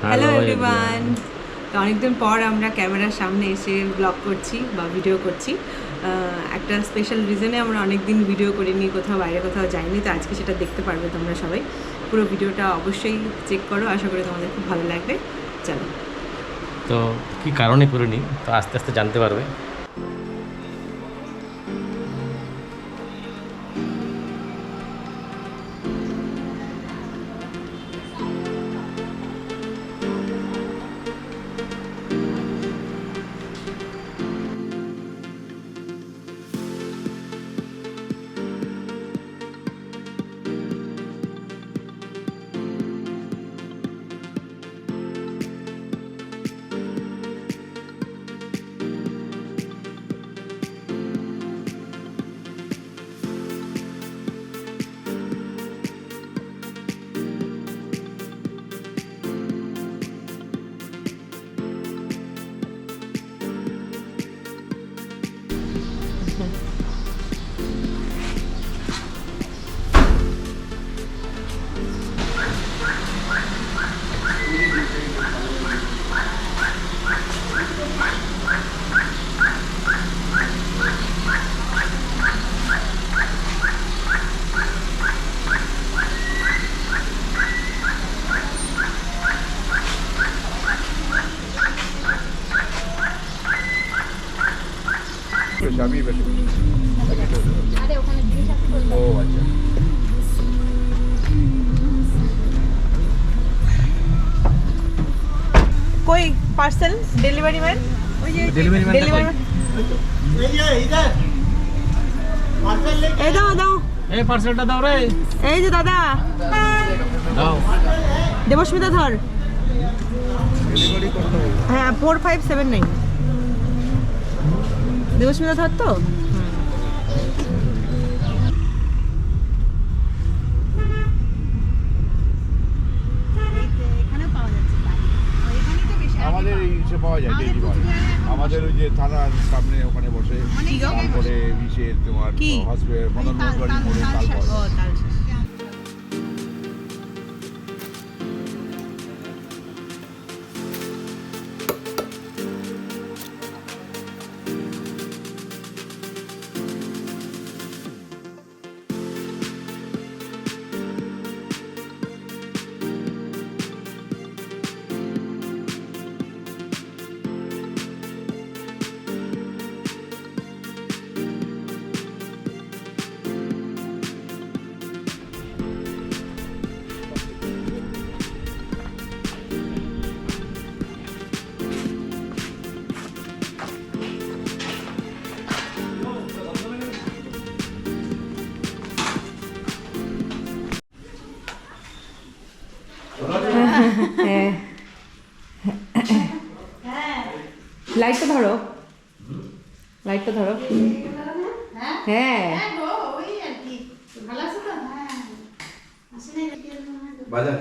Hello everyone. তো অনেকদিন পর আমরা ক্যামেরার সামনে এসে ব্লগ করছি বা ভিডিও করছি। একটা স্পেশাল রিজনে আমরা অনেক দিন ভিডিও করিনি, কোথাও বাইরে কোথাও যাইনি, তো আজকে সেটা দেখতে পারবে তোমরা সবাই। পুরো ভিডিওটা অবশ্যই চেক করো, আশা করি তোমাদের খুব ভালো লাগবে। চলো, তো কি কারণে করিনি তো আস্তে আস্তে জানতে পারবে। আমি ও আচ্ছা, কই parcel delivery man? Delivery man এই দাও দাও, এই পার্সেলটা দাও রে। এই যে দাদা, দাও। দেবস্মিতা ধর। ডেলিভারি করতে হবে। হ্যাঁ, 4579 দেবস্মিতা ধর। তো আমাদের এই ইসে পাওয়া যায়, ডেলি পাওয়া যায়। আমাদের ওই যে থানার সামনে ওখানে বসে, তারপরে ইসে তোমার কি? হসপিটাল মদন মোহনবাড়ি মোড়ে তাল পাওয়া যায়। লাইটটা ধরো, লাইটটা ধরো। হ্যাঁ, বাজার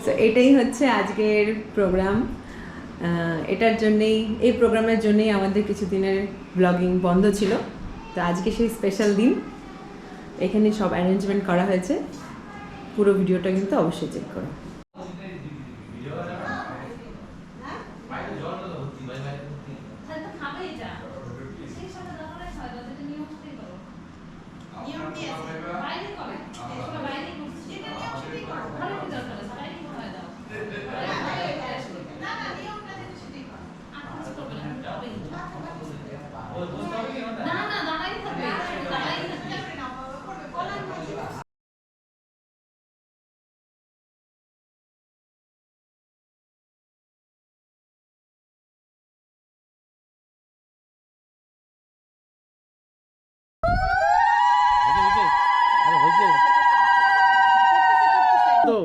তো এটাই হচ্ছে আজকের প্রোগ্রাম। এটার জন্যেই, এই প্রোগ্রামের জন্যেই আমাদের কিছুদিনের ব্লগিং বন্ধ ছিল। তো আজকে সেই স্পেশাল দিন, এখানে সব অ্যারেঞ্জমেন্ট করা হয়েছে। পুরো ভিডিওটা কিন্তু অবশ্যই চেক করো। তো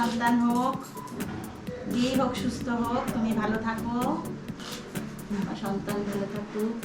সন্তান হোক, যেই হোক সুস্থ হোক, তুমি ভালো থাকো, আমার সন্তান ভালো থাকুক।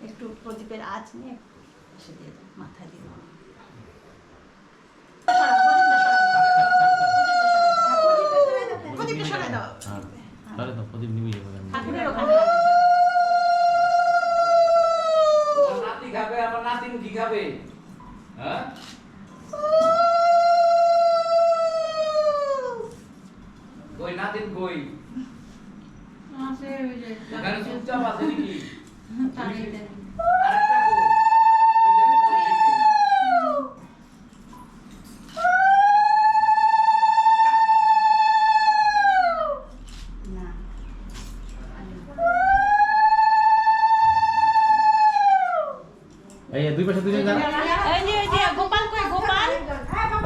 একটু প্রদীপের আঁচ নিয়ে এসে দিয়ে দাও, মাথায় দিয়ে দাও। প্রদীপটা সরাই দাও। তাহলে তো প্রদীপ নিবি যাবে। ঠাকুরের ওখানে নাতি খাবে, আমার নাতিন কি খাবে? হ্যাঁ? কই নাতিন কই? এখানে চুপচাপ আছে নাকি? আরেকটা কই? ওই জায়গায় না। এই দুই পাশে দুজন যান। এই যে গোপাল কই? গোপাল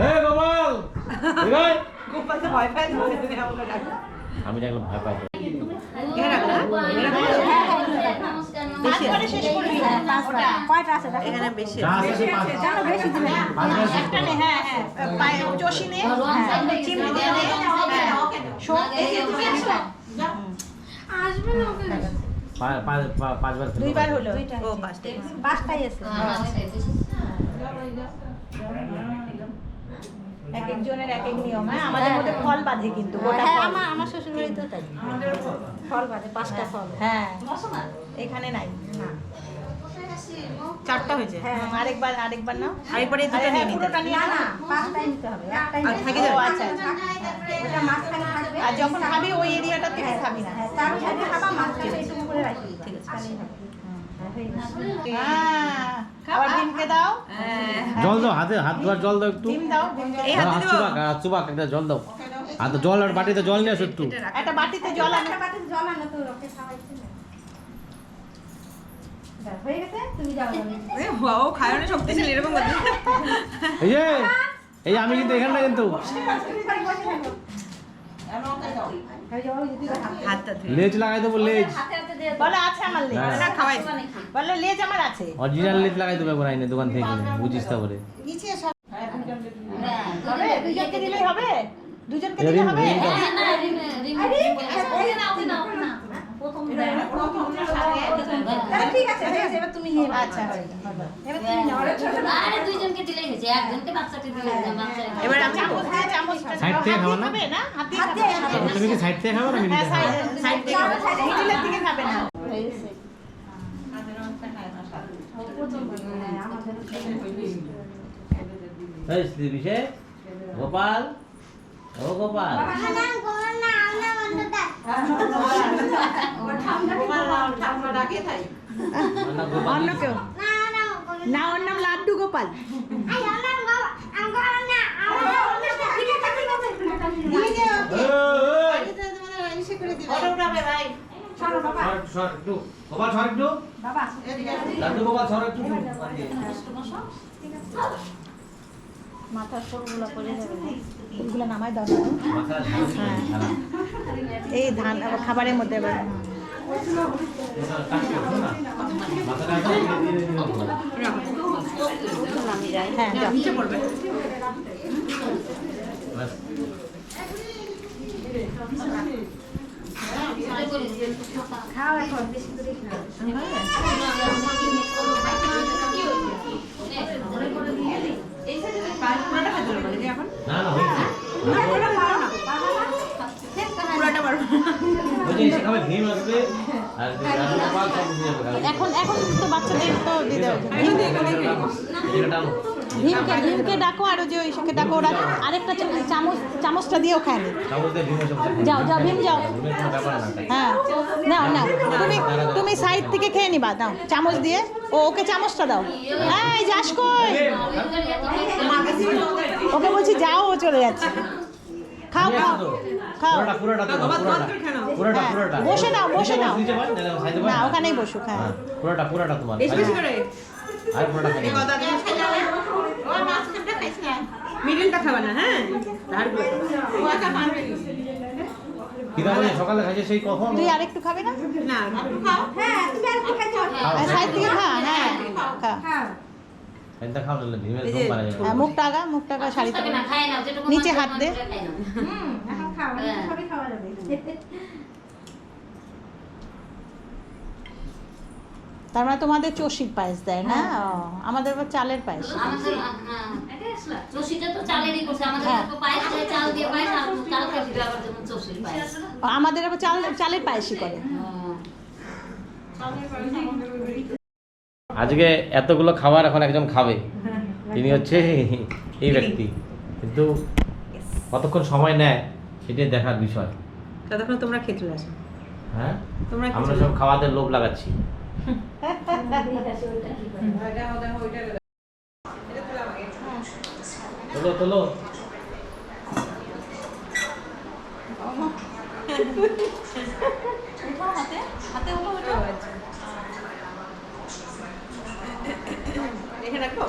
এই গোপাল এই গোপাল তো ভয় পায়, তুমি আমাকে ডাকো। আমি দেখলাম ভয় পাই। এখানে রাখো না? পাঁচ করে শেষ করে দিই। ওটা কয়টা আছে দেখো। এখানে বেশি যা আছে সে পাঁচ। জানো বেশি দিলে পাঁচ গাছ একটা নে, হ্যাঁ হ্যাঁ পায়ে চষি নে, চিমনি দিয়ে নে, শোক এই যে তুমি আসো। আসবে না ওকে পাঁচবার খেলো। দুইবার হলো। ও পাঁচটা। পাঁচটাই আছে। এক একজনের এক এক নিয়ম। হ্যাঁ আমাদের মধ্যে ফল বাঁধে কিন্তু গোটা ফল। আমার শ্বশুর বাড়িতেও তাই ফল বাদে 5টা ফল। হ্যাঁ এখানে নাই। চারটা হয়েছে। হ্যাঁ আরেকবার নাও। আরেকবার এই দুটো হ্যাঁ, নিয়ে নিতে পুরোটা নিয়ে না, পাঁচটাই নিতে হবে, একটাই আর থাকে ও যাবে? আচ্ছা আচ্ছা। ওটা মাঝখানে থাকবে। আর যখন খাবি ওই এরিয়াটা থেকে খাবি না। হ্যাঁ, তার সাথে খাবা মাঝখানে একটু করে রাখি। ঠিক আছে। হ্যাঁ আবার ডিমকে দাও। জল দাও, হাত ধোয়ার জল দাও একটু। ডিম দাও, ডিমকে এই দাও। হাতে দেবো? চুবাক একটা জল দাও। আর তো জল আর বাটিতে জল নিয়ে আসো একটু। একটা বাটিতে জল আনে। একটা বাটিতে জল আনো তো ওকে খাওয়াইতে না। দাও, হয়ে গেছে? তুমি যাও আমি। এ বাবা, ও খায় না শক্তিশালী এরকম করতে। এই যে আমি কিন্তু এখানটা কিন্তু এই যে ওই যে দুটো হাত। হাতটা ধুয়ে। লেজ লাগাই দেবো, লেজ বলে আছে আমার লেজ। হ্যাঁ। না খাওয়াই। বলে লেজ আমার আছে। অরিজিনাল লেজ লাগাই দেবো একবার আইনে দোকান থেকে কিনে, বুঝিস তারপরে। হবে? দুজনকে দিলেই হবে? দুজনকে দিলে হবে? তাহলে ঠিক আছে, হয়ে গেছে, এবার তুমি নিয়ে নাও। আচ্ছা হয়ে গেল। এবার তুমি নাও, ওরা ছোট না। দুইজনকে দিলেই হয়েছে, একজনকে বাচ্চাকে দিলে বাচ্চা এবার আমি চামচ দিয়ে চামচটা সাইড থেকে হাত খাবো দিয়ে না? খাবে না? হাত দিয়ে হাত খাবে? দিয়ে, হাত দিয়ে। তুমি কি সাইড থেকে খাবো না মিডিল হ্যাঁ থেকে খাবো? সাইড থেকে খাবে। মিডিলের দিকে খাবে না। এই শ্রীবিশে গোপাল, ও গোপাল, অন্য কেউ না, ওর নাম লাড্ডু গোপাল। সর একটু গোপাল, সর একটু লাড্ডু গোপাল, সর একটু। মাথার ফলগুলো পড়ে যাবে না। এগুলো নামাই দাও। মাথা ঝাড়া। এই ধান আবার খাবারের মধ্যে আবার মাথাটা হ্যাঁ যাও। নিচে পড়বে। খাও এখন, বেশি করে খাও। পুরোটা খেতে হবে নাকি এখন? না না হয়েছে। পুরোটা পারো না। পুরোটা পারবো না। ওই যে সেখানে ভীম আসবে। আর গোপাল সব বুঝে যাবে খাবে। এখন তো বাচ্চাদের তো দিতে হবে। এদিকে টানো। ভীমকে ডাকো আর ওই যে ওইকে ডাকো, ওরা আরেকটা চামচটা দিয়েও খায় নি। চামচ দিয়ে ভীম বসে যাও ভীম যাও। ভীমের কোনো ব্যাপার না। হ্যাঁ নাও তুমি সাইড থেকে খেয়ে নিবা, দাও চামচ দিয়ে। ওকে চামচটা দাও। এই যাস কই? ওকে বলছি যাও, ও চলে যাচ্ছে। খাও পুরোটা তো, বাবা পুরোটা। তোমার কেন পুরোটা হ্যাঁ, পুরোটা বসে নাও, বসে নাও। নিচে বল, না সাইডে বল। না ওখানেই বসুক। হ্যাঁ হ্যাঁ, পুরোটা তোমার। বেশি বেশি করে আর পুরোটা খাবে। মিডিলটা খাবা না, হ্যাঁ ধারগুলো কি দাও সকালে খাইছে সেই কখন? তুই আরেকটু খাবে না? না হ্যাঁ তুমি আর কি খাইছো? সাইড থেকে খা। হ্যাঁ খা। হ্যাঁ এটা খাও না ভীমের ঘুম মারা যাবে। হ্যাঁ, মুখটা শাড়িতে না খায় না, যেটুকু নিচে মন হাত দে। চায় খায় না। এখন খাও, হ্যাঁ। সবই খাওয়া যাবে। তার মানে তোমাদের চষির পায়েস দেয় না? ও, আমাদের আবার চালের পায়েস। আমাদের চষিটা তো চালেরই করছে, আমাদের হ্যাঁ। তো পায়েস দেয়, চাল দিয়ে পায়েস, আর চাল খাসি দিয়ে আবার যেমন চষির পায়েস। ও, আমাদের আবার চালের পায়েসই করে। আজকে এতগুলো খাবার এখন একজন খাবে, তিনি হচ্ছে এই ব্যক্তি, কিন্তু কতক্ষণ সময় নেয় সেটাই দেখার বিষয়। ততক্ষণ তোমরা খেতে চলে আসো। হ্যাঁ, তোমরা আমরা সব খাওয়াতে লোভ লাগাচ্ছি। তোলো তোলো। এখানে রাখো।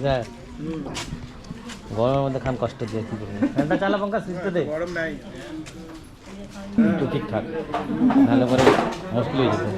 হ্যাঁ, গরমের মধ্যে খান কষ্ট দিয়ে কি করবো। ফ্যানটা চালা, পঙ্খা সিস্টে দে, গরম নাই। একটু ঠিকঠাক, নাহলে পরে মুশকিল হয়ে যেত।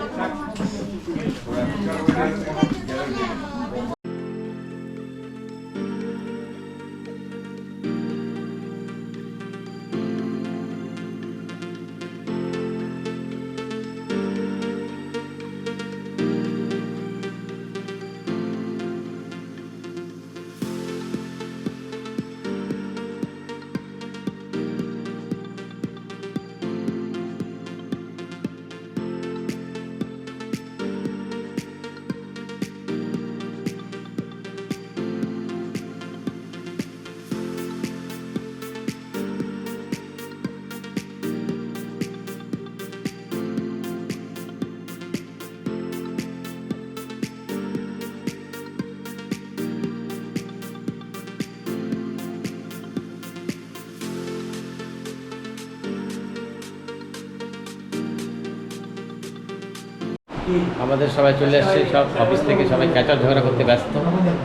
আমাদের সবাই চলে আসছে, সব অফিস থেকে সবাই ক্যাচার ঝগড়া করতে ব্যস্ত,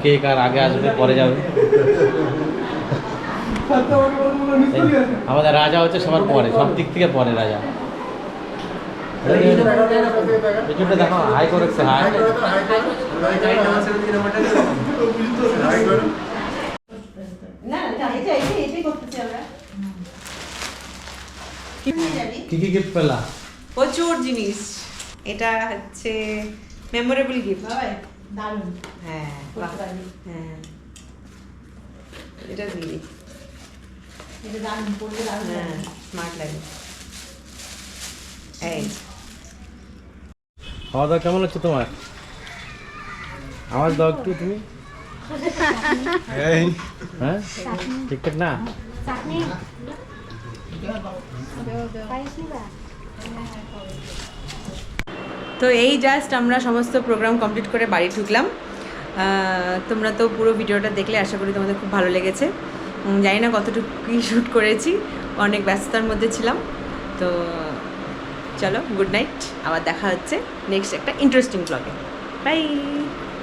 কে কার আগে আসবে পরে যাবে। আমাদের রাজা হচ্ছে সবার পরে, সব দিক থেকে পরে রাজা। পেছনটা দেখো, হাই করেছে, হাই। কি কি গিফট পেলা? প্রচুর জিনিস। এটা হচ্ছে মেমোরেবল গিফট। দারুণ। হ্যাঁ বাহ, হ্যাঁ এটা দিবি। এটা দারুণ, পড়লে দারুণ হ্যাঁ লাগে। স্মার্ট লাগে। এই খাওয়া দাওয়া কেমন হচ্ছে তোমার? আওয়াজ দাও একটু তুমি। এই হ্যাঁ, ঠিকঠাক না? তো এই জাস্ট আমরা সমস্ত প্রোগ্রাম কমপ্লিট করে বাড়ি ঢুকলাম। তোমরা তো পুরো ভিডিওটা দেখলে, আশা করি তোমাদের খুব ভালো লেগেছে। জানি না কতটুকু কি শ্যুট করেছি, অনেক ব্যস্ততার মধ্যে ছিলাম। তো চলো, গুড নাইট, আবার দেখা হচ্ছে নেক্সট একটা ইন্টারেস্টিং ব্লগে। বাই।